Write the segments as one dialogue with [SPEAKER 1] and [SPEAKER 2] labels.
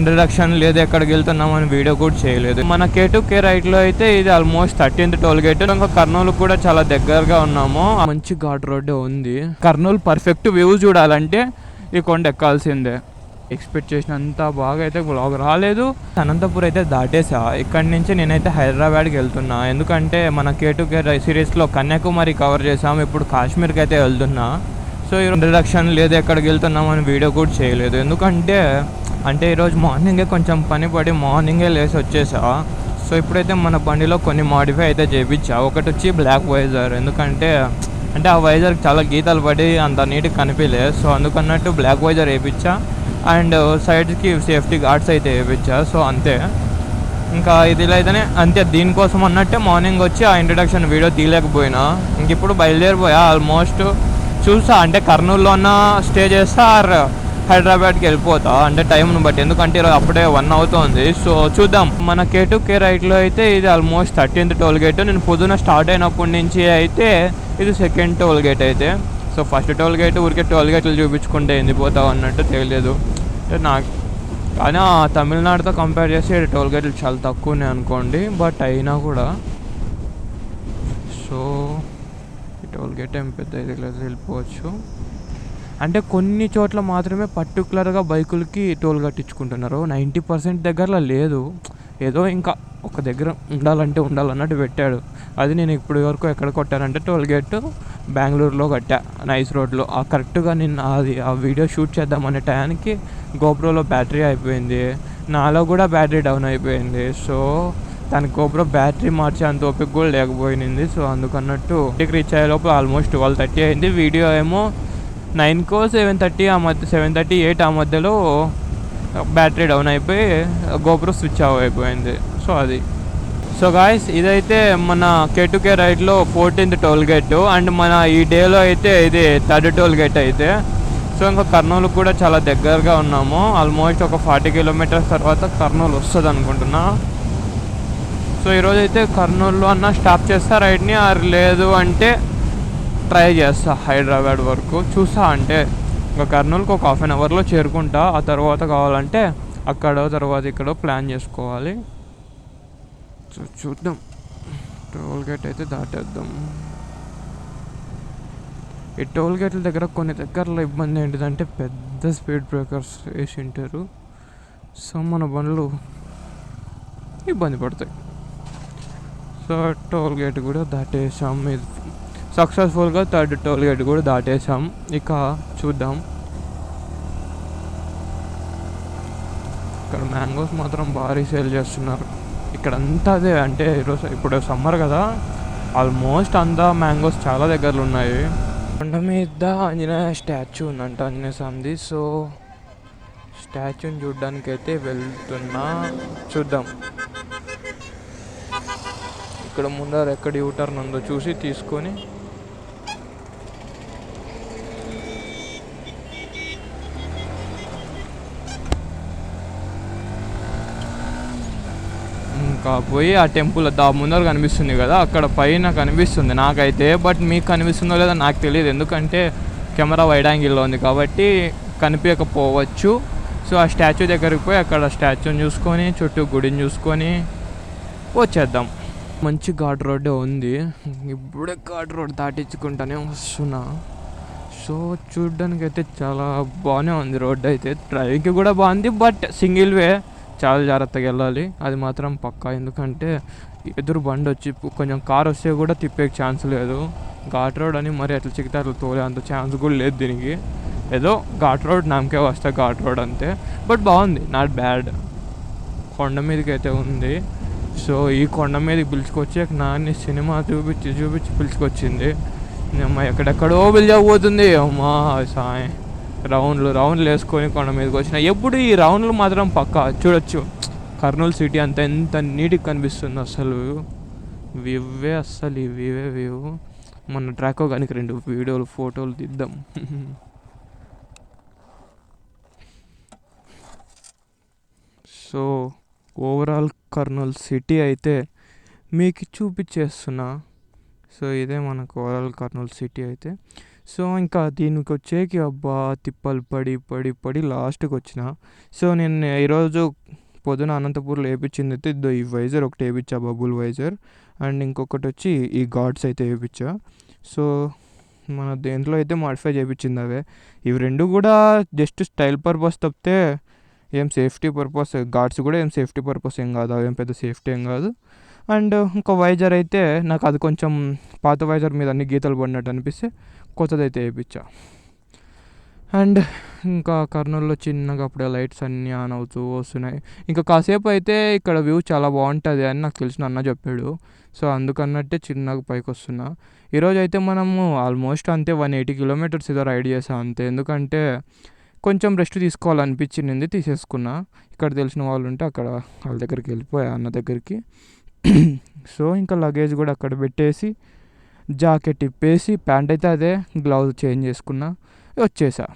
[SPEAKER 1] Introduction లేదు, ఎక్కడికి వెళ్తున్నాం అని వీడియో కూడా చేయలేదు. మన K2K రైట్లో అయితే ఇది ఆల్మోస్ట్ 13th టోల్ గేట్. ఇంకా కర్నూలు కూడా చాలా దగ్గరగా ఉన్నాము. మంచి ఘాట్ రోడ్డు ఉంది. కర్నూలు పర్ఫెక్ట్ వ్యూ చూడాలంటే ఈ కొండ ఎక్కాల్సిందే. ఎక్స్పెక్ట్ చేసినంత బాగా అయితే బ్లాగ్ రాలేదు. అనంతపూర్ అయితే దాటేసా. ఇక్కడి నుంచి నేనైతే హైదరాబాద్కి వెళ్తున్నా. ఎందుకంటే మన K2K సిరీస్లో కన్యాకుమారి కవర్ చేసాం. ఇప్పుడు కాశ్మీర్కి అయితే వెళ్తున్నా. సో ఇంట్రడక్షన్ లేదు, ఎక్కడికి వెళ్తున్నాం అని వీడియో కూడా చేయలేదు. ఎందుకంటే ఈరోజు మార్నింగే కొంచెం పని పడి మార్నింగే లేసి వచ్చేసా. సో ఇప్పుడైతే మన బండిలో కొన్ని మాడిఫై అయితే చేయించా. ఒకటి వచ్చి బ్లాక్ వైజర్. ఎందుకంటే ఆ వైజర్కి చాలా గీతలు పడి అంత నీట్గా కనిపించలేదు. సో అందుకన్నట్టు బ్లాక్ వైజర్ వేయించా. అండ్ సైడ్కి సేఫ్టీ గార్డ్స్ అయితే వేయించా. సో అంతే, ఇంకా ఇదిలో అయితేనే అంతే. దీనికోసం అన్నట్టే మార్నింగ్ వచ్చి ఆ ఇంట్రడక్షన్ వీడియో తీయలేకపోయినా. ఇంక ఇప్పుడు బయలుదేరిపోయా. ఆల్మోస్ట్ చూసా అంటే కర్నూలులో ఉన్న స్టే చేస్తా ఆర్ హైదరాబాద్కి వెళ్ళిపోతా, అంటే టైంను బట్టి. ఎందుకంటే అప్పుడే 1 అవుతుంది. సో చూద్దాం. మన K2K రైట్లో అయితే ఇది ఆల్మోస్ట్ 13th టోల్ గేట్. నేను పొద్దున స్టార్ట్ అయినప్పటి నుంచి అయితే ఇది 2nd టోల్ గేట్ అయితే. సో ఫస్ట్ టోల్ గేట్ ఊరికే టోల్ గేట్లు చూపించుకుంటే ఎండిపోతావు అన్నట్టు తెలియదు నాకు. కానీ తమిళనాడుతో కంపేర్ చేస్తే టోల్ గేట్లు చాలా తక్కువనే అనుకోండి. బట్ అయినా కూడా సో ఈ టోల్ గేట్ ఏం పెద్ద ఇది లేదు, వెళ్ళిపోవచ్చు. అంటే కొన్ని చోట్ల మాత్రమే పర్టికులర్గా బైకులకి టోల్ కట్టించుకుంటున్నారు. 90% దగ్గరలో లేదు. ఏదో ఇంకా ఒక దగ్గర ఉండాలన్నట్టు పెట్టాడు. అది నేను ఇప్పటి వరకు ఎక్కడ కొట్టానంటే టోల్ గేట్ బెంగళూరులో కట్టా, నైస్ రోడ్లో. కరెక్ట్గా నేను ఆ వీడియో షూట్ చేద్దామనే టయానికి గోప్రోలో బ్యాటరీ అయిపోయింది. నాలో కూడా బ్యాటరీ డౌన్ అయిపోయింది. సో దానికి గోప్రో బ్యాటరీ మార్చే అంత ఓపిక కూడా లేకపోయింది. సో అందుకన్నట్టు ఇంటికి రీచ్ అయ్యే లోపల ఆల్మోస్ట్ 12:30 అయింది. వీడియో ఏమో 9కో 7:30 ఆ మధ్య 7:38 ఆ మధ్యలో బ్యాటరీ డౌన్ అయిపోయి గోప్రో స్విచ్ ఆఫ్ అయిపోయింది. సో అది. సో గాయస్, ఇదైతే మన K2K రైడ్లో 14th toll gate. And మన ఈ డేలో అయితే ఇది 3rd టోల్ గేట్ అయితే. సో ఇంకా కర్నూలు కూడా చాలా దగ్గరగా ఉన్నాము. ఆల్మోస్ట్ ఒక 40 కిలోమీటర్స్ తర్వాత కర్నూలు వస్తుంది అనుకుంటున్నా. సో ఈరోజు అయితే కర్నూలులో అన్న స్టాప్ చేస్తా రైడ్ని, లేదు అంటే ట్రై చేస్తా హైదరాబాద్ వరకు. చూసా అంటే ఇంకా కర్నూలుకి ఒక 1/2 అవర్లో చేరుకుంటా. ఆ తర్వాత కావాలంటే అక్కడో తర్వాత ఇక్కడో ప్లాన్ చేసుకోవాలి. చూద్దాం. టోల్ గేట్ అయితే దాటేద్దాం. ఈ టోల్ గేట్ల దగ్గర కొన్ని దగ్గరలో ఇబ్బంది ఏంటిదంటే పెద్ద స్పీడ్ బ్రేకర్స్ వేసి ఉంటారు. సో మన బండ్లు ఇబ్బంది పడతాయి. సో టోల్ గేట్ కూడా దాటేసాం. సక్సెస్ఫుల్గా 3rd టోల్ గేట్ కూడా దాటేసాం. ఇక చూద్దాం. ఇక్కడ మ్యాంగోస్ మాత్రం భారీ సేల్ చేస్తున్నారు. ఇక్కడ అంతా అదే. అంటే ఇప్పుడు సమ్మర్ కదా, ఆల్మోస్ట్ అంతా మ్యాంగోస్ చాలా దగ్గరలో ఉన్నాయి. కొండ మీద ఆంజనేయ స్టాచ్యూ ఉందంట, ఆంజనేయ స్వామిది. సో స్టాచ్యూని చూడడానికి అయితే వెళ్తున్నా. చూద్దాం. ఇక్కడ ముందర ఎక్కడ యూటర్న్ ఉందో చూసి తీసుకొని ఇంకా పోయి ఆ టెంపుల్ ముందర కనిపిస్తుంది కదా, అక్కడ పైన కనిపిస్తుంది నాకైతే. బట్ మీకు కనిపిస్తుందో లేదో నాకు తెలియదు, ఎందుకంటే కెమెరా వైడ్ యాంగిల్లో ఉంది కాబట్టి కనిపించకపోవచ్చు. సో ఆ స్టాచ్యూ దగ్గరికి పోయి అక్కడ స్టాచ్యూని చూసుకొని చుట్టూ గుడిని చూసుకొని వచ్చేద్దాం. మంచి ఘాట్ రోడ్డే ఉంది. ఇప్పుడే ఘాట్ రోడ్ దాటించుకుంటానే వస్తున్నా. సో చూడ్డానికి అయితే చాలా బాగానే ఉంది రోడ్ అయితే. డ్రైవింగ్కి కూడా బాగుంది. బట్ సింగిల్ వే, చాలా జాగ్రత్తగా వెళ్ళాలి, అది మాత్రం పక్కా. ఎందుకంటే ఎదురు బండి వచ్చి కొంచెం కార్ వస్తే కూడా తిప్పే ఛాన్స్ లేదు. ఘాట్ రోడ్ అని మరి అట్లా చిక్కితే అట్లా తోలే అంత ఛాన్స్ కూడా లేదు దీనికి. ఏదో ఘాట్ రోడ్ నామకే వస్తే ఘాట్ రోడ్ అంతే. బట్ బాగుంది, నాట్ బ్యాడ్. కొండ మీదకి అయితే ఉంది. సో ఈ కొండ మీదకి పిలుచుకొచ్చి నాన్ని సినిమా చూపించి పిలుచుకొచ్చింది. అమ్మ ఎక్కడెక్కడో పిలిచకపోతుంది. అమ్మా సాయి రౌండ్లు వేసుకొని కొండ మీదకి వచ్చిన. ఎప్పుడు ఈ రౌండ్లు మాత్రం పక్కా చూడొచ్చు. కర్నూలు సిటీ అంతా ఎంత నీట్గా కనిపిస్తుంది అసలు. వివే అస్సలు ఇవే వ్యూ. మన ట్రాకో కానీ 2 వీడియోలు ఫోటోలు తీద్దాం. సో ఓవరాల్ కర్నూలు సిటీ అయితే మీకు చూపించేస్తున్నా. సో ఇదే మనకు ఓవరాల్ కర్నూలు సిటీ అయితే. సో ఇంకా దీనికి వచ్చేకి అబ్బా తిప్పలు పడి పడి పడి లాస్ట్కి వచ్చిన. సో నేను ఈరోజు పొద్దున అనంతపూర్లో వేయించింది అయితే ఇద్దో ఈ వైజర్ ఒకటి వేయించా, బబుల్ వైజర్, అండ్ ఇంకొకటి వచ్చి ఈ గాడ్స్ అయితే వేయించా. సో మన దేంట్లో అయితే మాడిఫై చేయించింది అవే. ఇవి రెండు కూడా జస్ట్ స్టైల్ పర్పస్ తప్పితే ఏం సేఫ్టీ పర్పస్, గాడ్స్ కూడా ఏం సేఫ్టీ పర్పస్ ఏం కాదు, అవేం పెద్ద సేఫ్టీ ఏం కాదు. అండ్ ఇంకో వైజర్ అయితే నాకు అది కొంచెం పాత వైజర్ మీద అన్ని గీతలు పడినట్టు అనిపిస్తే కొత్తదైతే వేయించా. అండ్ ఇంకా కర్నూలులో చిన్నగా అప్పుడే లైట్స్ అన్నీ ఆన్ అవుతూ వస్తున్నాయి. ఇంకా కాసేపు అయితే ఇక్కడ వ్యూ చాలా బాగుంటుంది అని నాకు తెలిసిన అన్న చెప్పాడు. సో అందుకన్నట్టే చిన్నగా పైకి వస్తున్నా. ఈరోజు అయితే మనము ఆల్మోస్ట్ అంతే 180 కిలోమీటర్స్ ఏదో రైడ్ చేసాం అంతే. ఎందుకంటే కొంచెం రెస్ట్ తీసుకోవాలనిపించింది, తీసేసుకున్నా. ఇక్కడ తెలిసిన వాళ్ళు ఉంటే అక్కడ వాళ్ళ దగ్గరికి వెళ్ళిపోయా, అన్న దగ్గరికి. సో ఇంకా లగేజ్ కూడా అక్కడ పెట్టేసి జాకెట్ ఇప్పేసి ప్యాంట్ అయితే అదే, గ్లౌజ్ చేంజ్ చేసుకున్నా, వచ్చేసా.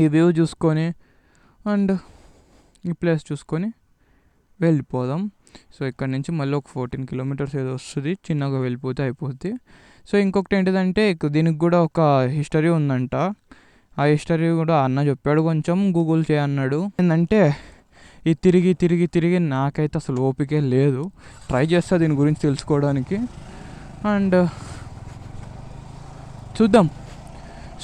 [SPEAKER 1] ఈ వ్యూ చూసుకొని అండ్ ఈ ప్లేస్ చూసుకొని వెళ్ళిపోదాం. సో ఇక్కడ నుంచి మళ్ళీ ఒక 14 కిలోమీటర్స్ ఏదో వస్తుంది, చిన్నగా వెళ్ళిపోతే అయిపోద్ది. సో ఇంకొకటి ఏంటిదంటే దీనికి కూడా ఒక హిస్టరీ ఉందంట. ఆ హిస్టరీ కూడా అన్న చెప్పాడు, కొంచెం గూగుల్ చేయన్నాడు. ఏంటంటే ఈ తిరిగి తిరిగి తిరిగి నాకైతే అసలు ఓపికే లేదు. ట్రై చేస్తా దీని గురించి తెలుసుకోవడానికి, అండ్ చూద్దాం.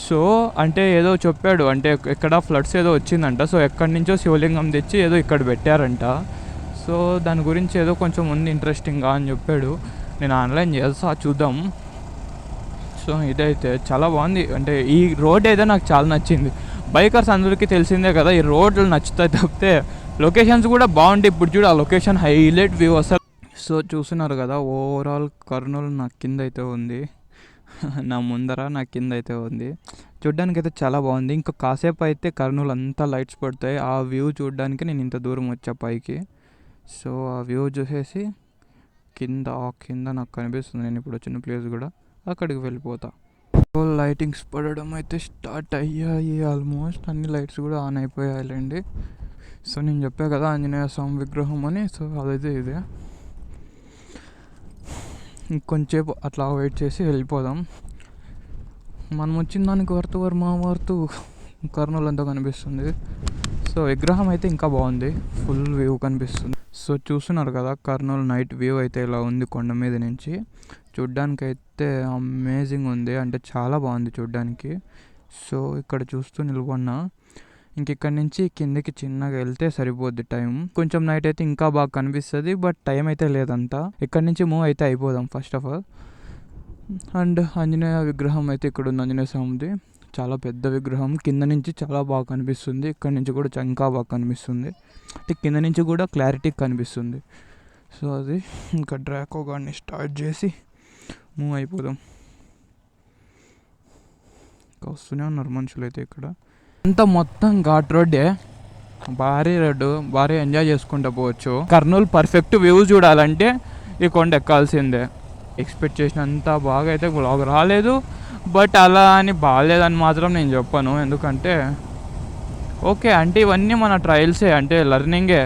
[SPEAKER 1] సో అంటే ఏదో చెప్పాడు, అంటే ఎక్కడ ఫ్లడ్స్ ఏదో వచ్చిందంట. సో ఎక్కడి నుంచో శివలింగం తెచ్చి ఏదో ఇక్కడ పెట్టారంట. సో దాని గురించి ఏదో కొంచెం ఉంది ఇంట్రెస్టింగ్గా అని చెప్పాడు. నేను ఆన్లైన్ చేస్తా, చూద్దాం. సో ఇదైతే చాలా బాగుంది. అంటే ఈ రోడ్ అయితే నాకు చాలా నచ్చింది. బైకర్స్ అందరికీ తెలిసిందే కదా, ఈ రోడ్లు నచ్చుతాయి తప్పితే లొకేషన్స్ కూడా బాగుంటాయి. ఇప్పుడు చూడు ఆ లొకేషన్ హైలైట్ వ్యూ అసలు. సో చూస్తున్నారు కదా, ఓవరాల్ కర్నూలు నా కింద అయితే ఉంది, నా ముందర నా కింద అయితే ఉంది. చూడ్డానికి అయితే చాలా బాగుంది. ఇంకా కాసేపు అయితే కర్నూలు అంతా లైట్స్ పడతాయి. ఆ వ్యూ చూడడానికి నేను ఇంత దూరం వచ్చా పైకి. సో ఆ వ్యూ చూసేసి కింద నాకు కనిపిస్తుంది, నేను ఇప్పుడు వచ్చిన ప్లేస్ కూడా అక్కడికి వెళ్ళిపోతా. సో లైటింగ్స్ పడడం అయితే స్టార్ట్ అయ్యాయి. ఆల్మోస్ట్ అన్ని లైట్స్ కూడా ఆన్ అయిపోయాయండి. సో నేను చెప్పా కదా ఆంజనేయ స్వామి విగ్రహం అని. సో అదైతే ఇదే. ఇంకొంచేపు అట్లా వెయిట్ చేసి వెళ్ళిపోదాం. మనం వచ్చిన దానికి వర్తు కర్నూలు అంతా కనిపిస్తుంది. సో విగ్రహం అయితే ఇంకా బాగుంది, ఫుల్ వ్యూ కనిపిస్తుంది. సో చూస్తున్నారు కదా కర్నూలు నైట్ వ్యూ అయితే ఇలా ఉంది కొండ మీద నుంచి. చూడ్డానికి అయితే అమేజింగ్ ఉంది, అంటే చాలా బాగుంది చూడ్డానికి. సో ఇక్కడ చూస్తూ నిలబడినా. ఇంకెక్కడి నుంచి కిందకి చిన్నగా వెళ్తే సరిపోద్ది టైం. కొంచెం నైట్ అయితే ఇంకా బాగా కనిపిస్తుంది, బట్ టైం అయితే లేదంతా. ఇక్కడి నుంచి మూవ్ అయితే అయిపోదాం first of all. And Anjaneya విగ్రహం అయితే ఇక్కడ ఉంది, ఆంజనేయ స్వామిది చాలా పెద్ద విగ్రహం. కింద నుంచి చాలా బాగా కనిపిస్తుంది, ఇక్కడ నుంచి కూడా ఇంకా బాగా కనిపిస్తుంది. అంటే కింద నుంచి కూడా క్లారిటీ కనిపిస్తుంది. సో అది ఇంకా డ్రాకో గాడిని స్టార్ట్ చేసి మూవ్ అయిపోదాం. ఇంకా వస్తూనే ఉన్నారు మనుషులు అయితే. ఇక్కడ అంతా మొత్తం ఘాట్ రోడ్డే, భారీ రోడ్డు, భారీ ఎంజాయ్ చేసుకుంటూ పోవచ్చు. కర్నూలు పర్ఫెక్ట్ వ్యూ చూడాలంటే ఈ కొండ ఎక్కాల్సిందే. ఎక్స్పెక్ట్ చేసినంత బాగా అయితే బ్లాగ్ రాలేదు, బట్ అలా అని బాగాలేదని మాత్రం నేను చెప్పాను. ఎందుకంటే ఓకే అంటే ఇవన్నీ మన ట్రయల్సే, అంటే లెర్నింగే.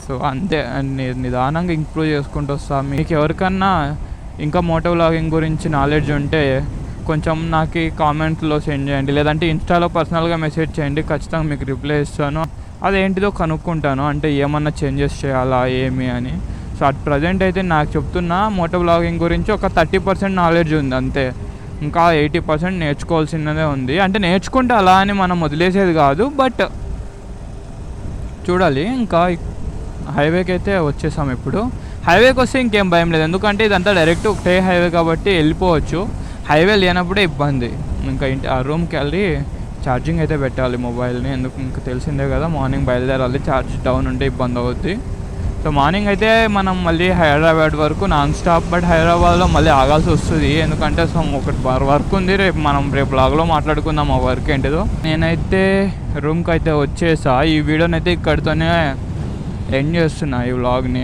[SPEAKER 1] సో అంతే, నిదానంగా ఇంప్రూవ్ చేసుకుంటూ వస్తాం. మీకు ఎవరికన్నా ఇంకా మోటో వ్లాగింగ్ గురించి నాలెడ్జ్ ఉంటే కొంచెం నాకు కామెంట్లో సెండ్ చేయండి, లేదంటే ఇన్స్టాలో పర్సనల్గా మెసేజ్ చేయండి. ఖచ్చితంగా మీకు రిప్లై ఇస్తాను. అదేంటిదో కనుక్కుంటాను, అంటే ఏమన్నా చేంజెస్ చేయాలా ఏమి అని. సో అట్ ప్రజెంట్ అయితే నాకు చెప్తున్నా మోటో వ్లాగింగ్ గురించి ఒక 30% నాలెడ్జ్ ఉంది అంతే. ఇంకా 80% నేర్చుకోవాల్సినదే ఉంది. అంటే నేర్చుకుంటే అలా అని మనం వదిలేసేది కాదు, బట్ చూడాలి. ఇంకా హైవేకి అయితే వచ్చేసాం. ఇప్పుడు హైవేకి వస్తే ఇంకేం భయం లేదు, ఎందుకంటే ఇదంతా డైరెక్ట్ ఒకటే హైవే కాబట్టి వెళ్ళిపోవచ్చు. హైవే లేనప్పుడే ఇబ్బంది. ఇంకా ఆ రూమ్కి వెళ్ళి ఛార్జింగ్ అయితే పెట్టాలి మొబైల్ని, ఎందుకు ఇంకా తెలిసిందే కదా, మార్నింగ్ బయలుదేరాలి, ఛార్జ్ డౌన్ ఉంటే ఇబ్బంది అవుద్ది. సో మార్నింగ్ అయితే మనం మళ్ళీ హైదరాబాద్ వరకు నాన్ స్టాప్, బట్ హైదరాబాద్లో మళ్ళీ ఆగాల్సి వస్తుంది, ఎందుకంటే సో ఒకటి వర్క్ ఉంది. రేపు బ్లాగ్లో మాట్లాడుకుందాం ఆ వర్క్ ఏంటిదో. నేనైతే రూమ్కి అయితే వచ్చేసా. ఈ వీడియోనైతే ఇక్కడితోనే ఎండ్ చేస్తున్నా ఈ వ్లాగ్ని.